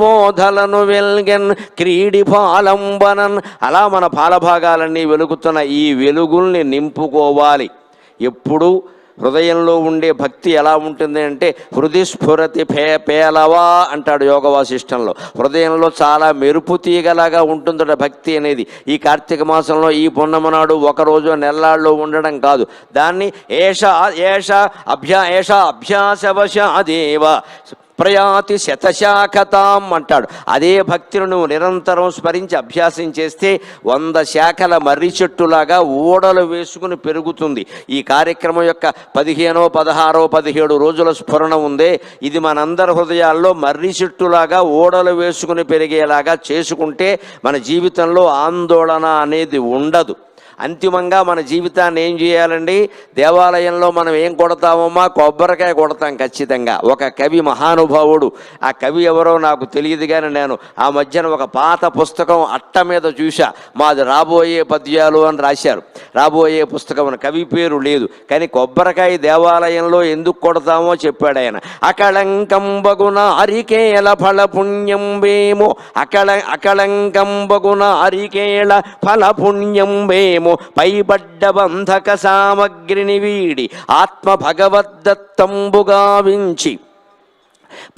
మోధలను వెల్గెన్ క్రీడి పాలంబనన్. అలా మన పాలభాగాలన్నీ వెలుగుతున్న ఈ వెలుగుల్ని నింపుకోవాలి. ఎప్పుడు హృదయంలో ఉండే భక్తి ఎలా ఉంటుంది అంటే హృది స్ఫురతి పేలవా అంటాడు యోగ వాసిష్టంలో. హృదయంలో చాలా మెరుపు తీగలాగా ఉంటుందట భక్తి అనేది. ఈ కార్తీక మాసంలో ఈ పున్నమనాడు ఒకరోజు నెల్లాళ్ళు ఉండడం కాదు. దాన్ని అభ్యాసవశాదేవ ప్రయాతి శతశాఖతాం అంటాడు. అదే భక్తిని నువ్వు నిరంతరం స్మరించి అభ్యాసం చేస్తే 100 శాఖల మర్రి చెట్టులాగా ఓడలు వేసుకుని పెరుగుతుంది. ఈ కార్యక్రమం యొక్క 15, 16, 17 రోజుల స్ఫురణ ఉందే, ఇది మనందరి హృదయాల్లో మర్రి చెట్టులాగా ఓడలు వేసుకుని పెరిగేలాగా చేసుకుంటే మన జీవితంలో ఆందోళన అనేది ఉండదు. అంతిమంగా మన జీవితాన్ని ఏం చేయాలండి? దేవాలయంలో మనం ఏం కొడతామమ్మా? కొబ్బరికాయ కొడతాం ఖచ్చితంగా. ఒక కవి మహానుభావుడు, ఆ కవి ఎవరో నాకు తెలియదు కానీ నేను ఆ మధ్యన ఒక పాత పుస్తకం అట్ట మీద చూసా. మాది రాబోయే పద్యాలు అని రాశారు. రాబోయే పుస్తకం అని కవి పేరు లేదు, కానీ కొబ్బరికాయ దేవాలయంలో ఎందుకు కొడతామో చెప్పాడు ఆయన. అకళంకంబగున అరికేల ఫల పుణ్యం వేమో, అకళంకంబగున అరికేళ ఫల పుణ్యం వేమో, పైబడ్డ బంధక సామగ్రిని వీడి ఆత్మ భగవద్దత్తంబుగా వించి,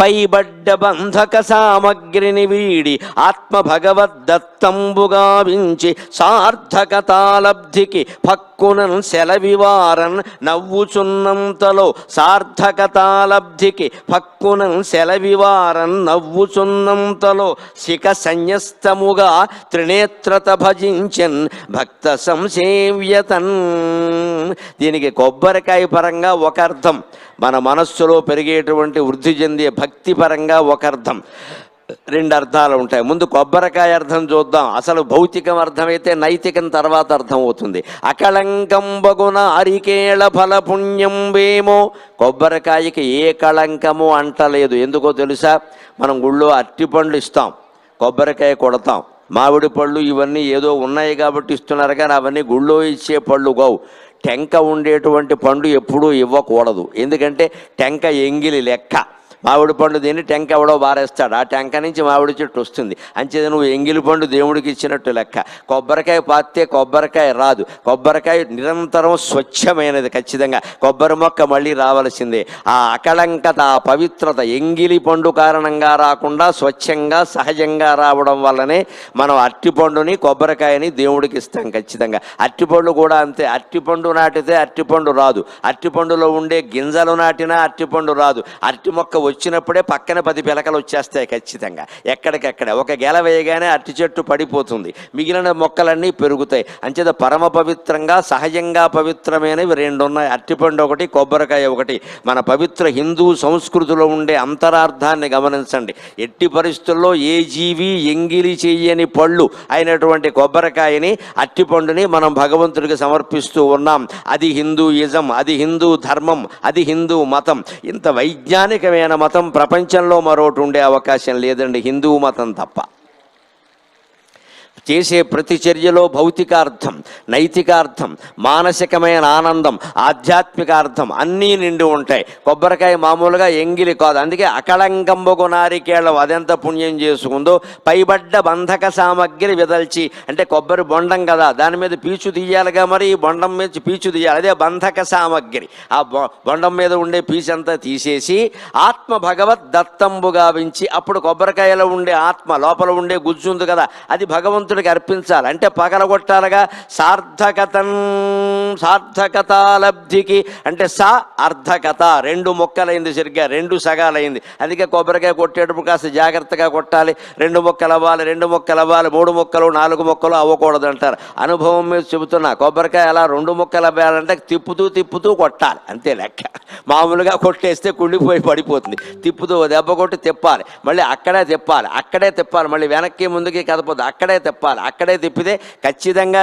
పైబడ్డ బంధక సామగ్రిని వీడి ఆత్మ భగవద్దత్తంబుగా వించి, సార్థకతాలబ్ధికి పక్కునన్ సెలవివారన్ నవ్వుచున్నంతలో, సార్థకతాలబ్ధికి పక్కునన్ సెలవివారన్ నవ్వుచున్నంతలో, శిఖ సన్యస్తముగా త్రినేత్రత భజించన్ భక్త సంసేవ్యతన్. దీనికి కొబ్బరికాయ పరంగా ఒక అర్థం, మన మనస్సులో పెరిగేటువంటి వృద్ధి చెందే భక్తి పరంగా ఒక అర్థం. 2 అర్థాలు ఉంటాయి. ముందు కొబ్బరికాయ అర్థం చూద్దాం. అసలు భౌతికం అర్థమైతే నైతికం తర్వాత అర్థం అవుతుంది. అకళంకంబగున అరికేళ ఫల పుణ్యం వేమో. కొబ్బరికాయకి ఏ కళంకము అంటలేదు. ఎందుకో తెలుసా? మనం గుళ్ళో అరటిపండ్లు ఇస్తాం, కొబ్బరికాయ కొడతాం, మామిడి పళ్ళు ఇవన్నీ ఏదో ఉన్నాయి కాబట్టి ఇస్తున్నారు, కానీ అవన్నీ గుళ్ళో ఇచ్చే పళ్ళు కావు. టెంక ఉండేటువంటి పండు ఎప్పుడూ ఇవ్వకూడదు. ఎందుకంటే టెంక ఎంగిలి లెక్క. మామిడి పండు తిని టెంక ఎవడో బారేస్తాడు, ఆ టెంక నుంచి మామిడి చెట్టు వస్తుంది. అంచేది నువ్వు ఎంగిలి పండు దేవుడికి ఇచ్చినట్టు లెక్క. కొబ్బరికాయ పాతే కొబ్బరికాయ రాదు. కొబ్బరికాయ నిరంతరం స్వచ్ఛమైనది. ఖచ్చితంగా కొబ్బరి మొక్క మళ్ళీ రావలసిందే. ఆ అకళంకత, ఆ పవిత్రత ఎంగిలి పండు కారణంగా రాకుండా స్వచ్ఛంగా సహజంగా రావడం వల్లనే మనం అరటిపండుని కొబ్బరికాయని దేవుడికి ఇస్తాం ఖచ్చితంగా. అరటిపండు కూడా అంతే. అరటిపండు నాటితే అరటిపండు రాదు. అరటిపండులో ఉండే గింజలు నాటినా అరటిపండు రాదు. అరటి మొక్క వచ్చినప్పుడే పక్కన 10 పిలకలు వచ్చేస్తాయి ఖచ్చితంగా. ఎక్కడికెక్కడ ఒక గెల వేయగానే అరటి చెట్టు పడిపోతుంది, మిగిలిన మొక్కలన్నీ పెరుగుతాయి. అంచేత పరమ పవిత్రంగా సహజంగా పవిత్రమైనవి 2 ఉన్నాయి, అరటిపండు ఒకటి, కొబ్బరికాయ ఒకటి. మన పవిత్ర హిందూ సంస్కృతిలో ఉండే అంతరార్థాన్ని గమనించండి. ఎట్టి పరిస్థితుల్లో ఏ జీవి ఎంగిలి చెయ్యని పళ్ళు అయినటువంటి కొబ్బరికాయని, అరటిపండుని మనం భగవంతుడికి సమర్పిస్తూ ఉన్నాం. అది హిందూయిజం, అది హిందూ ధర్మం, అది హిందూ మతం. ఇంత వైజ్ఞానికమైన మతం ప్రపంచంలో మరోటి ఉండే అవకాశం లేదండి, హిందూ మతం తప్ప. చేసే ప్రతి చర్యలో భౌతికార్థం, నైతికార్థం, మానసికమైన ఆనందం, ఆధ్యాత్మికార్థం అన్నీ నిండి ఉంటాయి. కొబ్బరికాయ మామూలుగా ఎంగిలి కాదు. అందుకే అకళంకంబగు నారికేళం అదెంత పుణ్యం చేసుకుందో. పైబడ్డ బంధక సామగ్రి విదల్చి, అంటే కొబ్బరి బొండం కదా, దాని మీద పీచు తీయాలిగా, మరి ఈ బొండం మీద పీచు తీయాలి, అదే బంధక సామగ్రి. ఆ బొండం మీద ఉండే పీచంతా తీసేసి ఆత్మ భగవద్ దత్తంబుగా వించి, అప్పుడు కొబ్బరికాయలో ఉండే ఆత్మ, లోపల ఉండే గుజ్జు ఉంది కదా, అది భగవంతుడికి అర్పించాలి. అంటే పగలగొట్టాలిగా. సార్థకతాలబ్ధికి అంటే సా అర్ధకత 2 ముక్కలైంది, సరిగ్గా 2 సగాలైంది. అందుకే కొబ్బరికాయ కొట్టేటప్పుడు కాస్త జాగ్రత్తగా కొట్టాలి. 2 ముక్కలు అవ్వాలి, 2 ముక్కలు అవ్వాలి, 3 ముక్కలు 4 ముక్కలు అవ్వకూడదు అంటారు. అనుభవం మీద చెబుతున్నా. కొబ్బరికాయ అలా 2 ముక్కలు అవ్వాలంటే తిప్పుతూ కొట్టాలి, అంతే లెక్క. మామూలుగా కొట్టేస్తే కుళ్ళిపోయి పడిపోతుంది. తిప్పుతూ దెబ్బ కొట్టి తిప్పాలి, మళ్ళీ అక్కడే తిప్పాలి, మళ్ళీ వెనక్కి ముందుకి కదపొద్దు, అక్కడే తిప్పాలి. అక్కడే తిప్పితే ఖచ్చితంగా